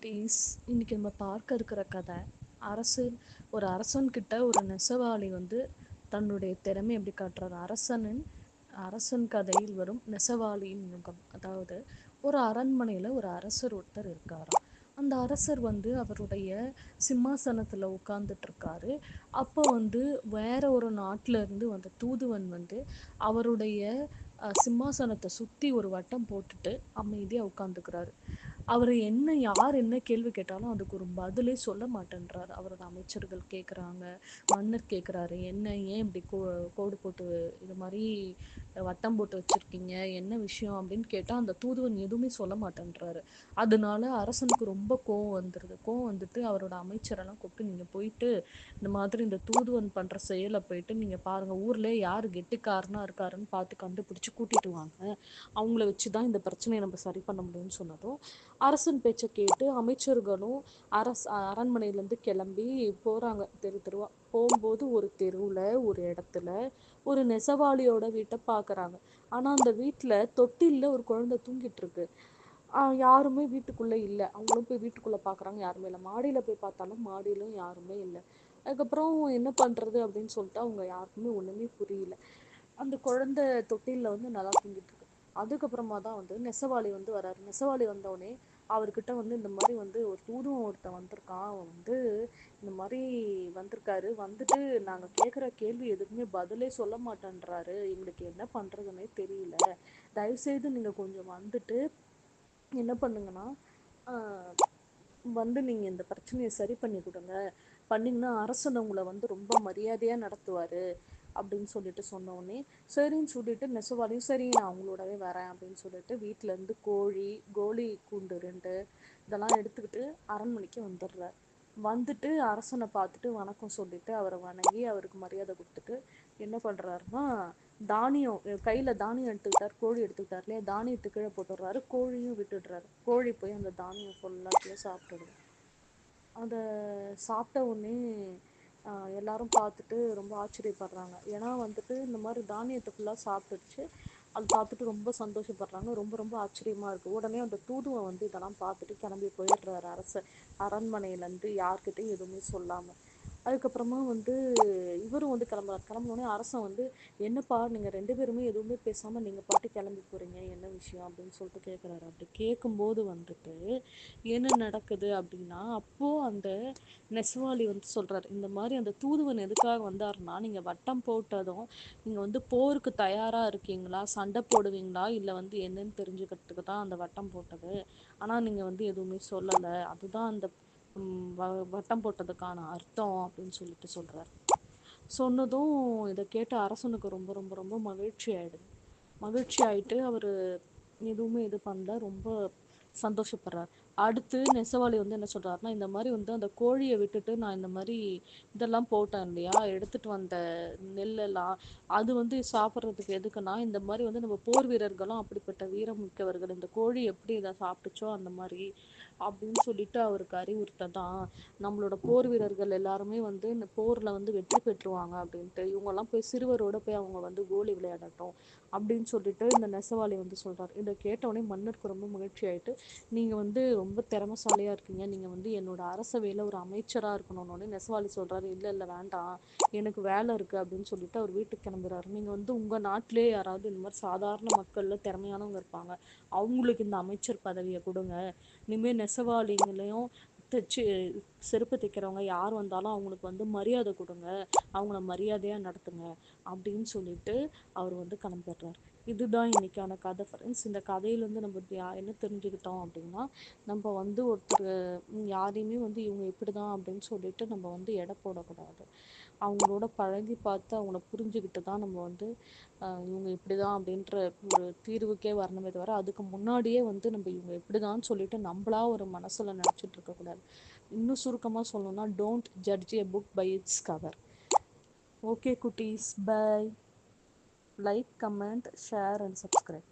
குட்டீஸ், இன்னைக்கு நம்ம பார்க்க இருக்கிற கதை ஒரு அரசன் கிட்ட ஒரு நெசவாளி தன்னுடைய திறமை எப்படி காட்டுறாரு. அரசன் கதையில் வரும் நெசவாளியின் முகம். அதாவது ஒரு அரண்மனையில ஒரு அரசர் ஒருத்தர் இருக்காராம். அந்த அரசர் அவருடைய சிம்மாசனத்துல உட்கார்ந்துட்டு இருக்காரு. அப்போ வேற ஒரு நாட்டுல இருந்து வந்த தூதுவன் அவருடைய சிம்மாசனத்தை சுத்தி ஒரு வட்டம் போட்டுட்டு அமைதியா உட்கார்ந்துக்கிறாரு. அவர் யார் என்ன கேள்வி கேட்டாலும் அதுக்கு ஒரு பதிலே சொல்ல மாட்டேன்றாரு. அவரோட அமைச்சர்கள் கேட்குறாங்க, மன்னர் கேட்குறாரு, ஏன் இப்படி கோடு போட்டு இது மாதிரி வட்டம் போட்டு வச்சிருக்கீங்க, என்ன விஷயம் அப்படின்னு கேட்டால் அந்த தூதுவன் எதுவுமே சொல்ல மாட்டேன்றாரு. அதனால அரசனுக்கு ரொம்ப கோவம் வந்துடுது. கோவம் வந்துட்டு அவரோட அமைச்சரெல்லாம் கூப்பிட்டு, நீங்கள் போயிட்டு இந்த மாதிரி இந்த தூதுவன் பண்ணுற செயலை போயிட்டு நீங்கள் பாருங்கள், ஊரில் யார் கெட்டிக்காரனா இருக்காருன்னு பார்த்து கண்டுபிடிச்சி கூட்டிகிட்டு வாங்க, அவங்கள வச்சு தான் இந்த பிரச்சனையை நம்ம சரி பண்ண முடியும்னு சொன்னதும் அரசன் பேச்சை கேட்டு அமைச்சர்களும் அரண்மனையிலேருந்து கிளம்பி போகிறாங்க. தெருவா போகும்போது ஒரு தெருவில் ஒரு இடத்துல ஒரு நெசவாளியோட வீட்டை பார்க்குறாங்க. ஆனால் அந்த வீட்டில் தொட்டிலில் ஒரு குழந்தை தூங்கிட்டு இருக்கு. யாருமே வீட்டுக்குள்ளே இல்லை. அவங்களும் போய் வீட்டுக்குள்ளே பார்க்குறாங்க, யாருமே இல்லை. மாடியில் போய் பார்த்தாலும் மாடியிலும் யாருமே இல்லை. அதுக்கப்புறம் என்ன பண்ணுறது அப்படின்னு சொல்லிட்டு அவங்க யாருக்குமே ஒன்றுமே புரியல. அந்த குழந்தை தொட்டிலில் நல்லா தூங்கிட்டு இருக்கு. அதுக்கப்புறமா தான் நெசவாளி வராரு. நெசவாளி வந்தோடனே அவர்கிட்ட இந்த மாதிரி ஒரு தூதுவன் ஒருத்தன் வந்திருக்கான். அவன் இந்த மாதிரி வந்திருக்காரு. வந்துட்டு நாங்கள் கேட்குற கேள்வி எதுக்குமே பதிலே சொல்ல மாட்டேன்றாரு. எங்களுக்கு என்ன பண்ணுறதுன்னே தெரியல. தயவுசெய்து நீங்கள் கொஞ்சம் வந்துட்டு என்ன பண்ணுங்கன்னா நீங்கள் இந்த பிரச்சனையை சரி பண்ணி கொடுங்க. பண்ணிங்கன்னா அரசன் உங்களை ரொம்ப மரியாதையாக நடத்துவார் அப்படின்னு சொல்லிட்டு சொன்னோடனே சரின்னு சொல்லிட்டு நெசவாளியும் சரி நான் அவங்களோடவே வரேன் அப்படின்னு சொல்லிட்டு வீட்டிலேருந்து கோழி கூண்டு 2 இதெல்லாம் எடுத்துக்கிட்டு அரண்மனைக்கு வந்துடுறார். வந்துட்டு அரசனை பார்த்துட்டு வணக்கம் சொல்லிட்டு அவரை வணங்கி அவருக்கு மரியாதை கொடுத்துட்டு என்ன பண்ணுறாருன்னா, தானியம் கையில் தானியம் எடுத்துக்கிட்டார், கோழி எடுத்துக்கிட்டார் இல்லையா, தானியத்தை கீழே போட்டுடுறாரு, கோழியும் விட்டுடுறாரு. கோழி போய் அந்த தானியம் ஃபுல்லாக சாப்பிட்டுடுது. அதை சாப்பிட்ட உடனே எல்லாரும் பார்த்துட்டு ரொம்ப ஆச்சரியப்படுறாங்க. ஏன்னா இந்த மாதிரி தானியத்தை ஃபுல்லாக சாப்பிட்டுடுச்சு. அது பார்த்துட்டு ரொம்ப சந்தோஷப்படுறாங்க. ரொம்ப ரொம்ப ஆச்சரியமாக இருக்குது. உடனே அந்த தூதுவன் இதெல்லாம் பார்த்துட்டு கிளம்பி போயிடுறாரு அரண்மனையிலேருந்து யார்கிட்டையும் எதுவுமே சொல்லாமல். அதுக்கப்புறமா இவரும் கிளம்புனோடனே அரசன் என்னப்பா நீங்கள் 2 பேருமே எதுவுமே பேசாமல் நீங்கள் பாட்டு கிளம்பி போகிறீங்க, என்ன விஷயம் அப்படின்னு சொல்லிட்டு கேட்குறாரு. அப்படி கேட்கும்போது என்ன நடக்குது அப்படின்னா, அப்போது அந்த நெசவாளி சொல்கிறார், இந்த மாதிரி அந்த தூதுவன் எதுக்காக வந்தாருன்னா, நீங்கள் வட்டம் போட்டதும் நீங்கள் போருக்கு தயாராக இருக்கீங்களா, சண்டை போடுவீங்களா, இல்லை என்னன்னு தெரிஞ்சுக்கிறதுக்கு தான் அந்த வட்டம் போட்டது. ஆனால் நீங்கள் எதுவுமே சொல்லலை, அதுதான் அந்த வட்டம் போட்டதுக்கான அர்த்தம் அப்படின்னு சொல்லிட்டு சொல்கிறார். சொன்னதும் இதை கேட்ட அரசனுக்கு ரொம்ப ரொம்ப ரொம்ப மகிழ்ச்சி ஆயிட்டு அவர் எதுவுமே இது பண்ணல, ரொம்ப சந்தோஷப்படுறார். அடுத்து நெசவாளி என்ன சொல்கிறாருன்னா, இந்த மாதிரி அந்த கோழியை விட்டுட்டு நான் இந்த மாதிரி இதெல்லாம் போட்டேன் இல்லையா, எடுத்துகிட்டு வந்த நெல்லெல்லாம் அது சாப்பிட்றதுக்கு எதுக்குன்னா, இந்த மாதிரி நம்ம போர் வீரர்களும் அப்படிப்பட்ட வீரம் மிக்கவர்கள், இந்த கோழி எப்படி இதை சாப்பிட்டுச்சோ அந்த மாதிரி அப்படின்னு சொல்லிட்டு அவருக்கு அறிவுறுத்த தான் நம்மளோட போர் வீரர்கள் எல்லாருமே இந்த போரில் வெற்றி பெற்றுவாங்க அப்படின்ட்டு, இவங்கெல்லாம் போய் சிறுவரோட போய் அவங்க கோலி விளையாடட்டும் அப்படின்னு சொல்லிட்டு இந்த நெசவாளி சொல்கிறார். இதை கேட்டவுடனே மன்னருக்கு ரொம்ப மகிழ்ச்சி ஆயிட்டு, நீங்கள் ரொம்ப திறமைசாலியாக இருக்கீங்க, நீங்கள் என்னோட அரசவையில் ஒரு அமைச்சராக இருக்கணும்னு நெசவாளி சொல்கிறாரு. இல்லை வேண்டாம், எனக்கு வேலை இருக்குது அப்படின்னு சொல்லிட்டு அவர் வீட்டுக்கு கிளம்புறாரு. நீங்கள் உங்கள் நாட்டிலே யாராவது இந்த மாதிரி சாதாரண மக்களில் திறமையானவங்க இருப்பாங்க, அவங்களுக்கு இந்த அமைச்சர் பதவியை கொடுங்க. இனிமேல் நெசவாளிங்களையும் தைச்சு செருப்பு தைக்கிறவங்க யார் வந்தாலும் அவங்களுக்கு மரியாதை கொடுங்க, அவங்கள மரியாதையாக நடத்துங்க அப்படின்னு சொல்லிட்டு அவர் கிளம்பிடுறார். இதுதான் இன்னைக்கான கதை ஃப்ரெண்ட்ஸ். இந்த கதையிலேருந்து நம்ம என்ன தெரிஞ்சுக்கிட்டோம் அப்படின்னா, நம்ம ஒருத்தர் யாரையுமே இவங்க இப்படி தான் அப்படின்னு சொல்லிட்டு நம்ம எடை போடக்கூடாது. அவங்களோட பழகி பார்த்து அவங்கள புரிஞ்சுக்கிட்டு தான் நம்ம இவங்க இப்படி தான் அப்படின்ற ஒரு தீர்வுக்கே வரணுமே தவிர, அதுக்கு முன்னாடியே நம்ம இவங்க இப்படி தான் சொல்லிட்டு நம்மளா ஒரு மனசில் நினச்சிட்டு இருக்கக்கூடாது. இன்னும் சுருக்கமாக சொல்லணும்னா, don't judge a book by its cover. Okay குட்டீஸ், bye. Like, comment, share and subscribe.